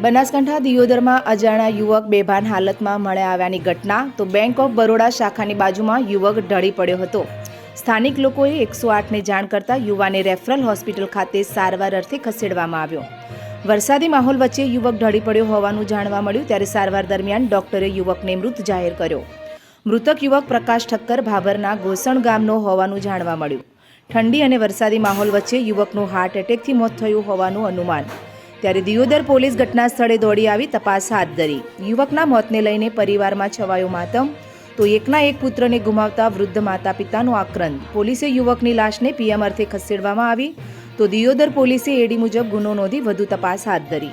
બનાસકાંઠા દિયોદરમાં અજાણ્યા યુવક બેભાન હાલતમાં મળી આવ્યાની ઘટના। તો બેંક ઓફ બરોડા શાખાની બાજુમાં યુવક ઢળી પડ્યો હતો। સ્થાનિક લોકોએ 108ને જાણ કરતા યુવાને રેફરલ હોસ્પિટલ ખાતે સારવાર અર્થે ખસેડવામાં આવ્યો। વરસાદી માહોલ વચ્ચે યુવક ઢળી પડ્યો હોવાનું જાણવા મળ્યું, ત્યારે સારવાર દરમિયાન ડોક્ટરે યુવકને મૃત જાહેર કર્યો। મૃતક યુવક પ્રકાશ ઠક્કર ભાભરના ગોસણ ગામનો હોવાનું જાણવા મળ્યું। ઠંડી અને વરસાદી માહોલ વચ્ચે યુવકનું હાર્ટ એટેકથી મોત થયું હોવાનું અનુમાન। ત્યારે દિયોદર પોલીસ ઘટના સ્થળે દોડી આવી તપાસ હાથ ધરી। યુવકના મોતને લઈને પરિવારમાં છવાયો માતમ। તો એકના એક પુત્રને ગુમાવતા વૃદ્ધ માતા પિતાનો આક્રંદ। પોલીસે યુવકની લાશને પીએમ અર્થે ખસેડવામાં આવી। તો દિયોદર પોલીસે એડી મુજબ ગુનો નોંધી વધુ તપાસ હાથ ધરી।